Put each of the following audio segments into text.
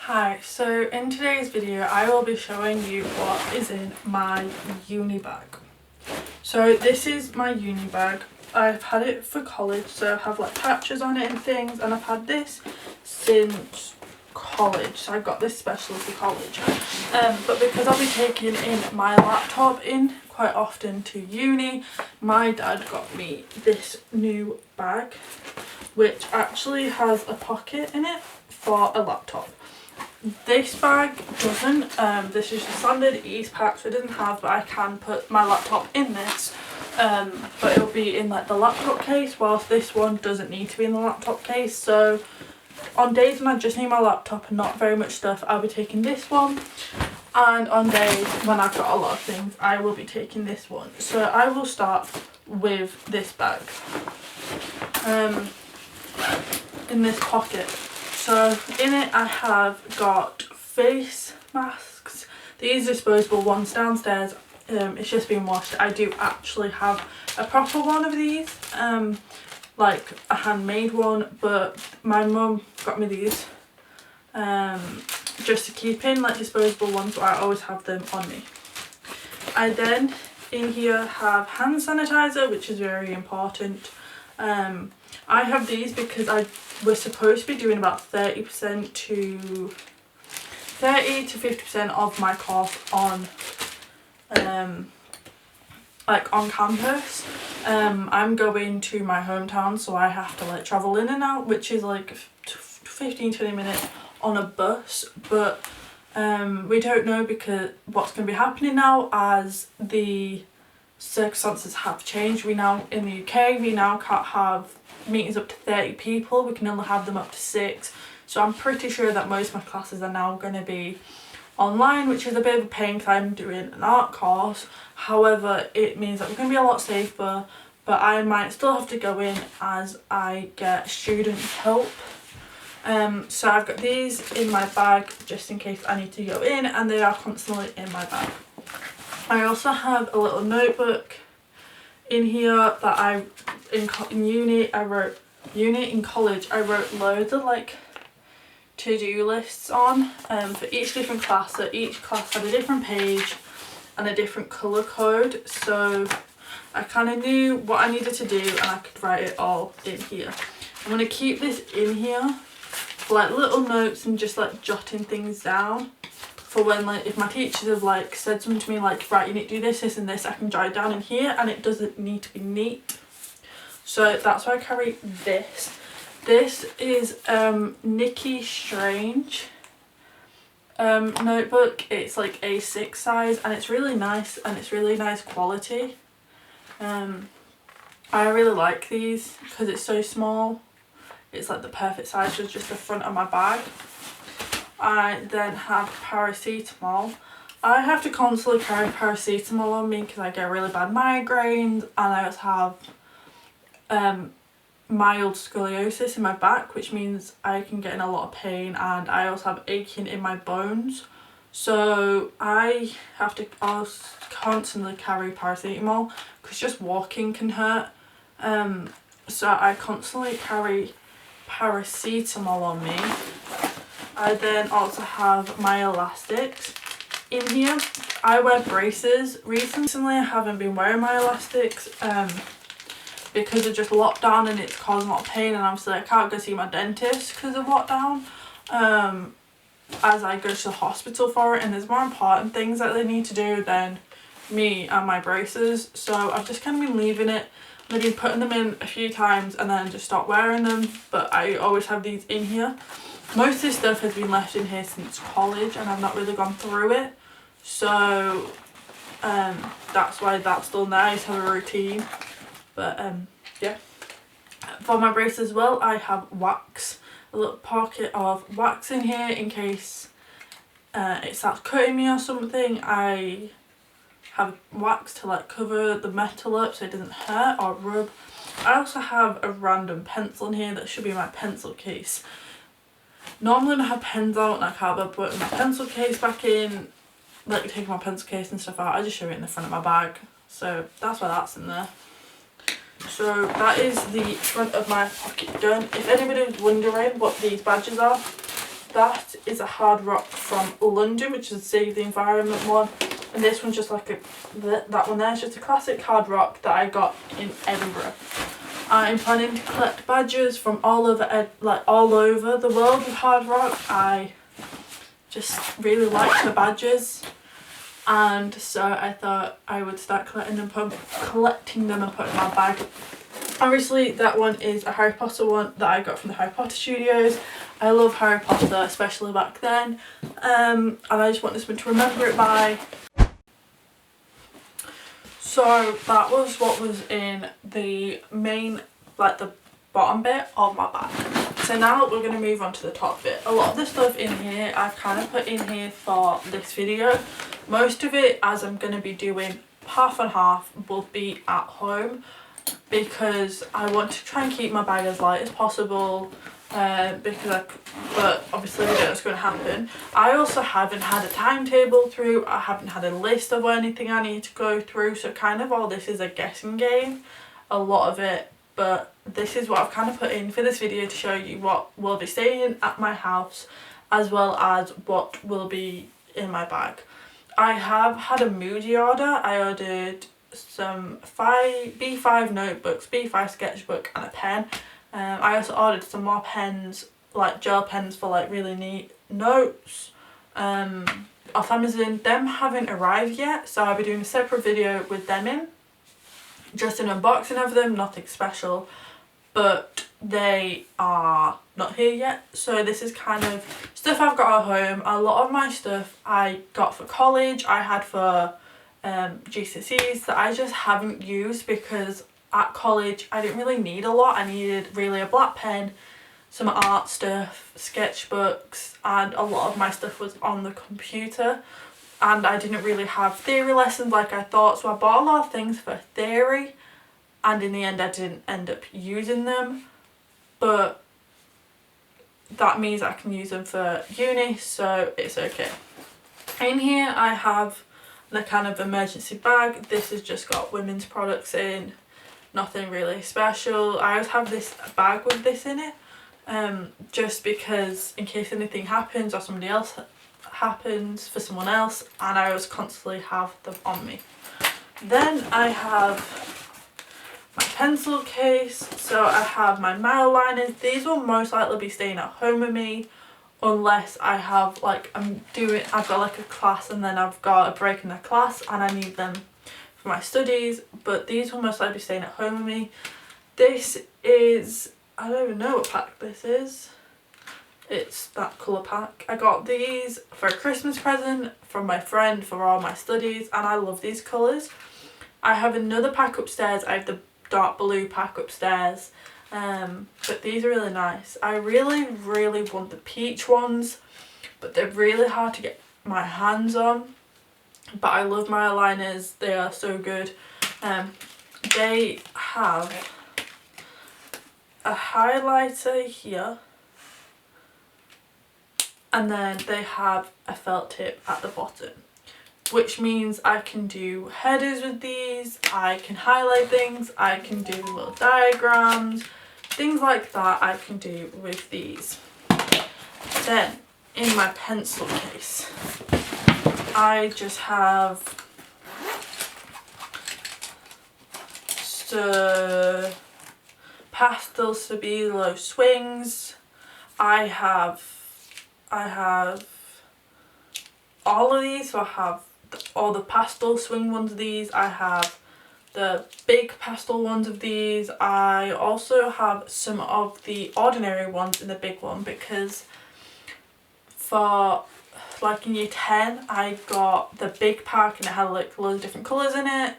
Hi, so in today's video I will be showing you what is in my uni bag. So this is my uni bag. I've had it for college, so I have like patches on it and things, and I've had this since college, so I got this specially for college. But because I'll be taking in my laptop in quite often to uni, my dad got me this new bag which actually has a pocket in it for a laptop. This bag doesn't, this is just standard ease pack, so it doesn't have, but I can put my laptop in this, but it'll be in like the laptop case, whilst this one doesn't need to be in the laptop case. So on days when I just need my laptop and not very much stuff, I'll be taking this one, and on days when I've got a lot of things, I will be taking this one. So I will start with this bag, in this pocket. So in it I have got face masks. These disposable ones downstairs, it's just been washed. I do actually have a proper one of these, like a handmade one, but my mum got me these just to keep in, like disposable ones, so I always have them on me. I then in here have hand sanitizer, which is very important. I have these because we're supposed to be doing about 30 to 50% of my course on like on campus. I'm going to my hometown, so I have to like travel in and out, which is like 15-20 minutes on a bus, but we don't know because what's going to be happening now as the circumstances have changed. We now in the UK can't have meetings up to 30 people, we can only have them up to 6, so I'm pretty sure that most of my classes are now going to be online, which is a bit of a pain because I'm doing an art course. However, it means that we're going to be a lot safer, but I might still have to go in as I get student help. So I've got these in my bag just in case I need to go in, and they are constantly in my bag. I also have a little notebook in here that in college I wrote loads of like to-do lists on for each different class. So each class had a different page and a different colour code, so I kind of knew what I needed to do and I could write it all in here. I'm going to keep this in here for like little notes and just like jotting things down for when, like, if my teachers have like said something to me like, right, you need to do this, this and this, I can jot it down in here and it doesn't need to be neat. So that's why I carry this. This is Nikki Strange notebook. It's like A6 size and it's really nice and it's really nice quality. I really like these because it's so small. It's like the perfect size for just the front of my bag. I then have Paracetamol. I have to constantly carry Paracetamol on me because I get really bad migraines, and I also have mild scoliosis in my back, which means I can get in a lot of pain, and I also have aching in my bones. So I have to also constantly carry Paracetamol because just walking can hurt. So I constantly carry Paracetamol on me. I then also have my elastics in here. I wear braces. Recently I haven't been wearing my elastics because of just lockdown and it's causing a lot of pain, and obviously I can't go see my dentist because of lockdown as I go to the hospital for it, and there's more important things that they need to do than me and my braces. So I've just kind of been leaving it. I've been putting them in a few times and then just stop wearing them, but I always have these in here. Most of this stuff has been left in here since college and I've not really gone through it, so that's why that's still nice, have a routine. But yeah, for my brace as well I have wax, a little pocket of wax in here in case it starts cutting me or something. I have wax to like cover the metal up so it doesn't hurt or rub. I also have a random pencil in here that should be my pencil case. Normally when I have pens out and I can't put my pencil case back in, like taking my pencil case and stuff out, I just show it in the front of my bag. So that's why that's in there. So that is the front of my pocket done. If anybody was wondering what these badges are, that is a hard rock from London, which is a Save the Environment one. And this one's just like that one there is just a classic hard rock that I got in Edinburgh. I'm planning to collect badges from all over the world with hard rock. I just really like the badges, and so I thought I would start collecting them and put them in my bag. Obviously that one is a Harry Potter one that I got from the Harry Potter Studios. I love Harry Potter, especially back then, and I just want this one to remember it by. So that was what was in the main, like the bottom bit of my bag. So now we're going to move on to the top bit. A lot of the stuff in here I've kind of put in here for this video. Most of it, as I'm going to be doing half and half, will be at home, because I want to try and keep my bag as light as possible, but obviously we don't know what's going to happen. I also haven't had a timetable through, I haven't had a list of anything I need to go through, so kind of all this is a guessing game, a lot of it, but this is what I've kind of put in for this video to show you what will be staying at my house as well as what will be in my bag. I have had a Moody order. I ordered some B5 notebooks, B5 sketchbook and a pen. I also ordered some more pens, like gel pens for like really neat notes off Amazon. Them haven't arrived yet, so I'll be doing a separate video with them in. Just an unboxing of them, nothing special, but they are not here yet. So this is kind of stuff I've got at home. A lot of my stuff I got for college, I had for GCSEs that I just haven't used, because at college I didn't really need a lot. I needed really a black pen, some art stuff, sketchbooks, and a lot of my stuff was on the computer, and I didn't really have theory lessons like I thought, so I bought a lot of things for theory, and in the end I didn't end up using them, but that means I can use them for uni, so it's okay. In here I have the kind of emergency bag. This has just got women's products in, nothing really special. I always have this bag with this in it, just because in case anything happens or somebody else happens for someone else, and I always constantly have them on me. Then I have my pencil case, so I have my mile liners. These will most likely be staying at home with me unless I have like I've got like a class and then I've got a break in the class and I need them for my studies, but these will most likely be staying at home with me. This is, I don't even know what pack this is. It's that colour pack. I got these for a Christmas present from my friend for all my studies, and I love these colours. I have another pack upstairs. I have the dark blue pack upstairs, but these are really nice. I really want the peach ones, but they're really hard to get my hands on, but I love my eyeliners. They are so good. They have a highlighter here, and then they have a felt tip at the bottom, which means I can do headers with these, I can highlight things, I can do little diagrams, things like that I can do with these. Then in my pencil case I just have pastels, Stabilo swings. I have all of these, so I have all the pastel swing ones of these, I have the big pastel ones of these, I also have some of the ordinary ones in the big one, because for like in year 10 I got the big pack and it had like loads of different colours in it,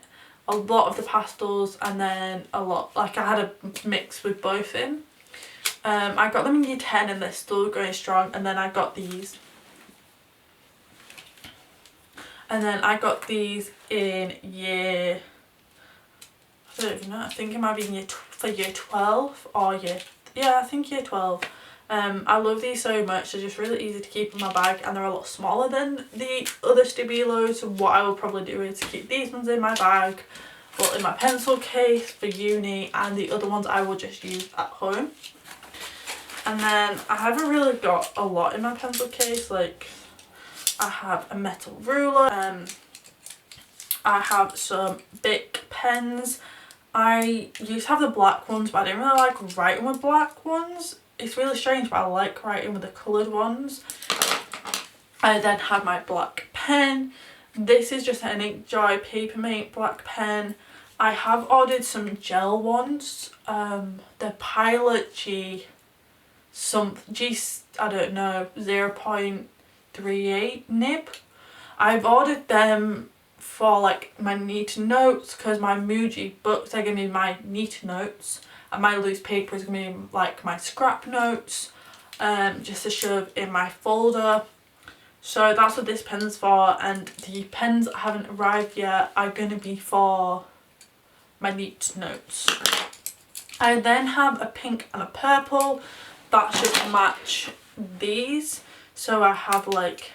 a lot of the pastels, and then a lot, like I had a mix with both in. I got them in year 10 and they're still going strong, and then I got these. And then I got these in year, I don't even know, I think it might be in for year 12 or I think year 12. I love these so much, they're just really easy to keep in my bag, and they're a lot smaller than the other Stabilos, so what I will probably do is keep these ones in my bag, well, in my pencil case for uni, and the other ones I will just use at home. And then I haven't really got a lot in my pencil case. Like, I have a metal ruler, I have some Bic pens. I used to have the black ones, but I didn't really like writing with black ones. It's really strange, but I like writing with the coloured ones. I then had my black pen. This is just an Inkjoy Papermate black pen. I have ordered some gel ones. The Pilot G, I don't know, 0.38 nib. I've ordered them for like my neat notes, because my Muji books are going to be my neat notes and my loose paper is going to be like my scrap notes, just to shove in my folder. So that's what this pen's for, and the pens that haven't arrived yet are going to be for my neat notes. I then have a pink and a purple that should match these. So I have like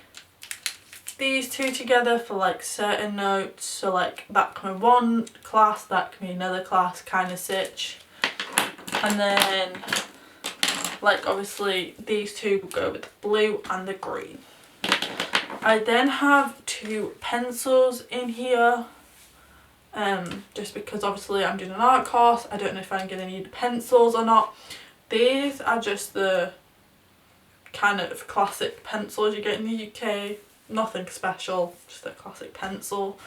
these two together for like certain notes, so like that can be one class, that can be another class kind of sitch. And then like obviously these two will go with the blue and the green. I then have two pencils in here, just because obviously I'm doing an art course. I don't know if I'm going to need pencils or not. These are just the kind of classic pencils you get in the UK. Nothing special, just a classic pencil.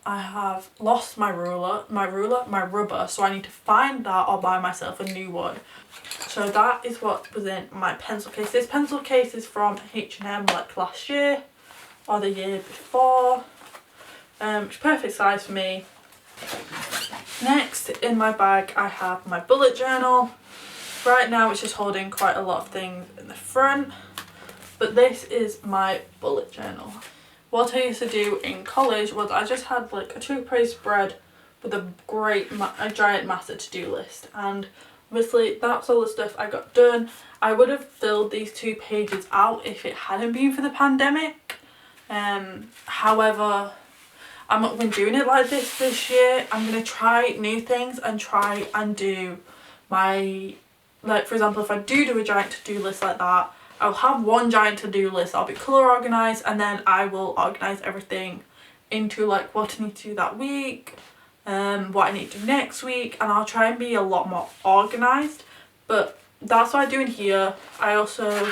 I have lost my rubber, so I need to find that or buy myself a new one. So that is what was in my pencil case. This pencil case is from H&M like last year or the year before. It's perfect size for me. Next in my bag I have my bullet journal. Right now it's just holding quite a lot of things in the front. But this is my bullet journal. What I used to do in college was I just had like a 2-page spread with a giant massive to-do list, and obviously that's all the stuff I got done. I would have filled these 2 pages out if it hadn't been for the pandemic. However, I'm not been doing it like this year. I'm going to try new things and try and do my, like for example, if I do a giant to-do list like that, I'll have one giant to-do list. I'll be colour organised, and then I will organise everything into like what I need to do that week, what I need to do next week, and I'll try and be a lot more organised. But that's what I do in here. I also,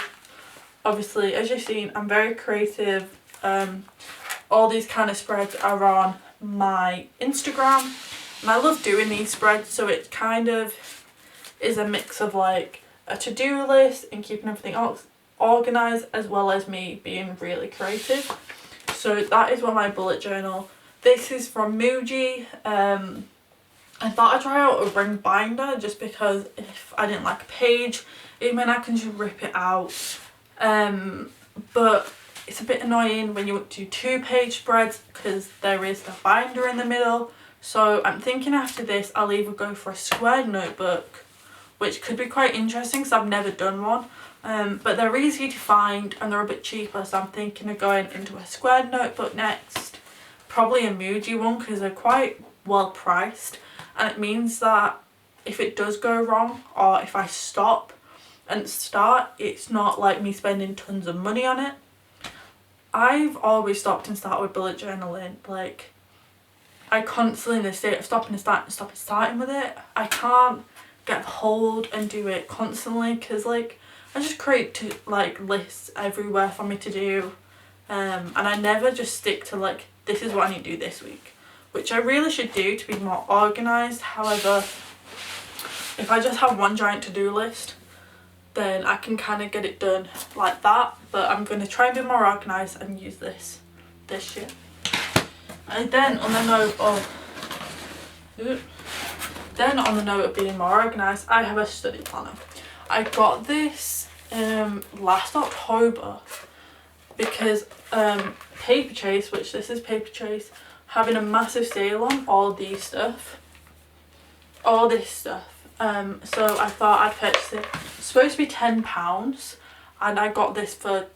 obviously, as you've seen, I'm very creative. All these kind of spreads are on my Instagram, and I love doing these spreads, so it kind of is a mix of like a to-do list and keeping everything organised, as well as me being really creative. So that is what my bullet journal. This is from Muji. I thought I'd try out a ring binder, just because if I didn't like a page, it meant I can just rip it out. But it's a bit annoying when you do 2-page spreads, because there is the binder in the middle. So I'm thinking after this I'll either go for a square notebook, which could be quite interesting because I've never done one. But they're easy to find and they're a bit cheaper, so I'm thinking of going into a squared notebook next. Probably a Muji one, because they're quite well priced, and it means that if it does go wrong, or if I stop and start, it's not like me spending tons of money on it. I've always stopped and started with bullet journaling. Like, I constantly in the state of stopping and starting with it. I can't get the hold and do it constantly, because like I just create like lists everywhere for me to do, and I never just stick to like, this is what I need to do this week, which I really should do to be more organised. However, if I just have one giant to-do list, then I can kind of get it done like that. But I'm going to try and be more organised and use this year. And then on the note of being more organised, I have a study planner. I got this last October because Paper Chase, which this is Paper Chase, having a massive sale on all this stuff. So I thought I'd purchase it. It's supposed to be £10, and I got this for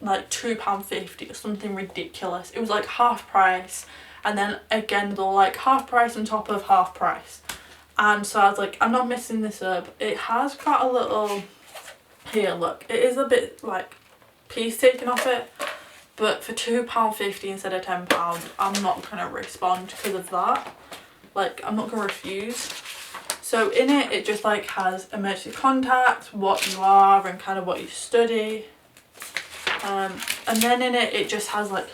like £2.50 or something ridiculous. It was like half price, and then again they're like half price on top of half price. And so I was like, I'm not messing this up. It has got a little here, look, it is a bit like piece taken off it, but for £2.50 instead of £10, I'm not going to respond because of that. Like, I'm not going to refuse. So in it, it just like has emergency contact, what you are and kind of what you study. And then in it, it just has like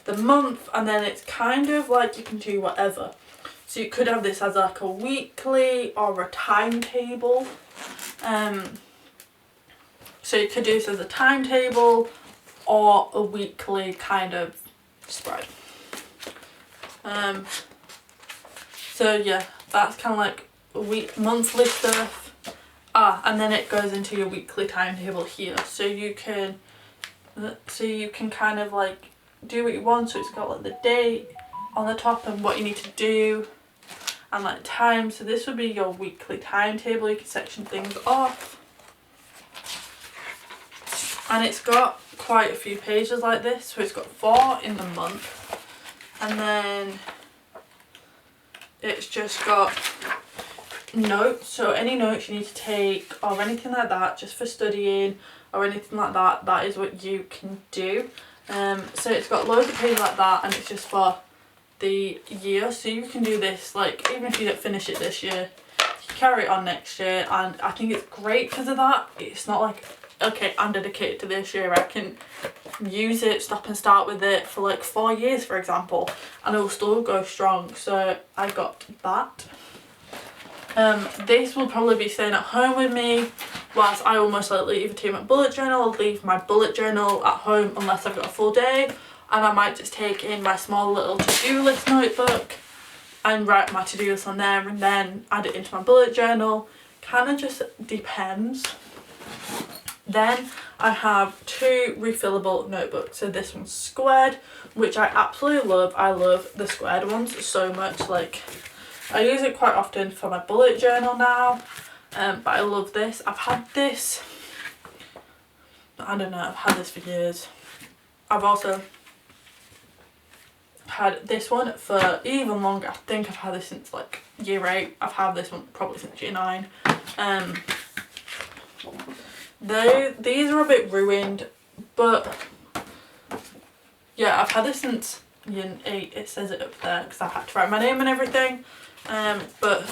the month, and then it's kind of like you can do whatever. So you could have this as like a weekly or a timetable. So you could do this as a timetable or a weekly kind of spread. So yeah, that's kind of like monthly stuff. And then it goes into your weekly timetable here, so you can kind of like do what you want. So it's got like the date on the top and what you need to do and like time. So this would be your weekly timetable. You can section things off, and it's got quite a few pages like this. So it's got 4 in the month, and then it's just got notes. So any notes you need to take or anything like that, just for studying or anything like that, that is what you can do. So it's got loads of pages like that, and it's just for the year. So you can do this, like, even if you don't finish it this year, you can carry it on next year. And I think it's great because of that. It's not like, okay, I'm dedicated to this year, I can use it, stop and start with it for like 4 years, for example, and it will still go strong. So I got that. This will probably be staying at home with me, whilst I will most likely either take my bullet journal or leave my bullet journal at home unless I've got a full day, and I might just take in my small little to-do list notebook and write my to-do list on there and then add it into my bullet journal. Kind of just depends. Then I have 2 refillable notebooks. So this one's squared, which I absolutely love. I love the squared ones so much. Like, I use it quite often for my bullet journal now, but I love this. I've had this, I don't know, I've had this for years. I've also had this one for even longer. I think I've had this since like year 8. I've had this one probably since year 9. These are a bit ruined, but yeah, I've had this since year 8. It says it up there because I've had to write my name and everything. But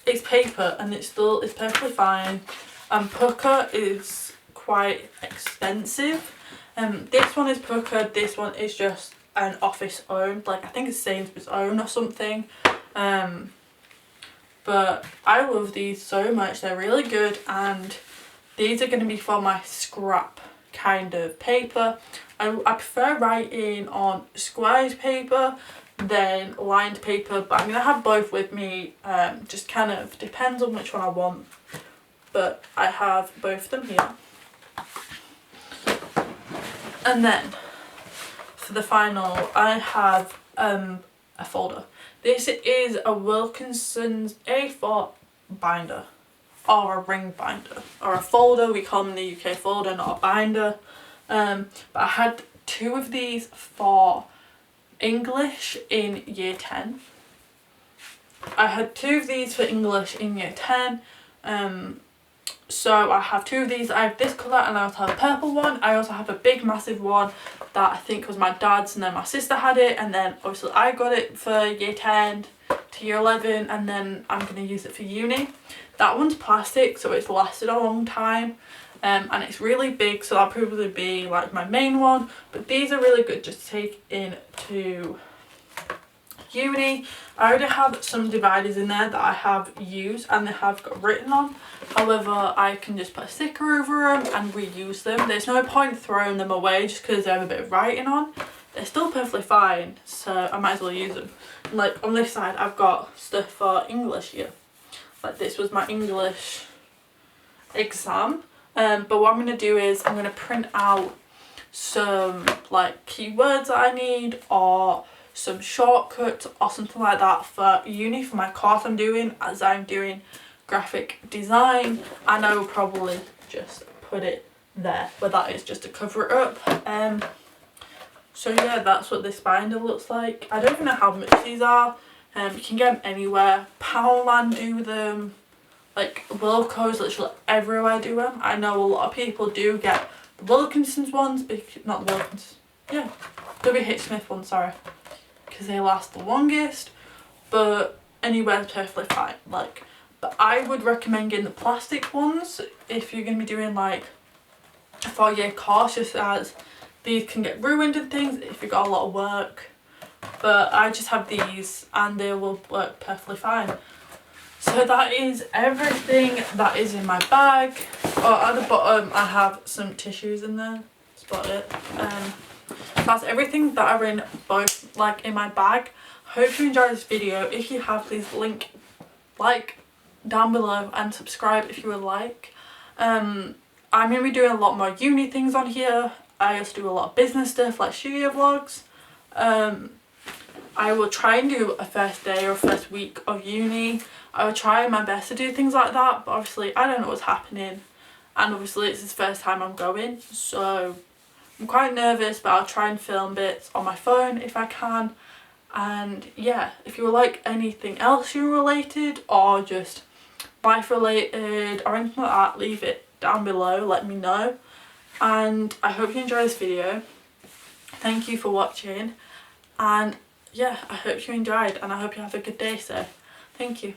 it's paper and it's perfectly fine. Pucker is quite expensive. This one is pucker. This one is just an office owned, like I think it's Sainsbury's own or something. But I love these so much. They're really good, and these are going to be for my scrap kind of paper. I prefer writing on squares paper than lined paper, but I'm going to have both with me. Just kind of depends on which one I want, but I have both of them here. And then for the final, I have a folder. This is a Wilkinson's A4 binder, or a ring binder, or a folder. We call them in the UK folder, not a binder. But I had 2 of these for English in year 10. I had 2 of these for English in year 10. So I have 2 of these. I have this colour and I also have a purple one. I also have a big massive one that I think was my dad's, and then my sister had it, and then obviously I got it for year 10 to year 11, and then I'm going to use it for uni. That one's plastic, so it's lasted a long time. And it's really big, so that'll probably be like my main one, but these are really good just to take into uni. I already have some dividers in there that I have used and they have got written on. However, I can just put a sticker over them and reuse them. There's no point throwing them away just because they have a bit of writing on. They're still perfectly fine, so I might as well use them. Like on this side, I've got stuff for English here. Like this was my English exam. But what I'm going to do is I'm going to print out some like keywords that I need, or some shortcuts or something like that for uni, for my course I'm doing, as I'm doing graphic design, and I will probably just put it there where that is, just to cover it up. So yeah, that's what this binder looks like. I don't even know how much these are. You can get them anywhere. Powerland do them. like Wilco's, literally everywhere do them. I know a lot of people do get the Wilkinson's ones, not the Wilkins, yeah, WH Smith ones, sorry, because they last the longest, but anywhere's perfectly fine. Like, but I would recommend getting the plastic ones if you're going to be doing like a 4-year course, just as these can get ruined and things if you've got a lot of work. But I just have these and they will work perfectly fine. So that is everything that is in my bag. Oh, at the bottom I have some tissues in there. That's about it. That's everything that are in both, like, in my bag. Hope you enjoyed this video. If you have, please like down below and subscribe if you would like. I'm going to be doing a lot more uni things on here. I also do a lot of business stuff like studio vlogs. I will try and do a first day or first week of uni. I will try my best to do things like that, but obviously I don't know what's happening, and obviously it's the first time I'm going, so I'm quite nervous, but I'll try and film bits on my phone if I can. And yeah, if you would like anything else uni related or just life related or anything like that, leave it down below, let me know. And I hope you enjoy this video. Thank you for watching, and yeah, I hope you enjoyed and I hope you have a good day, so thank you.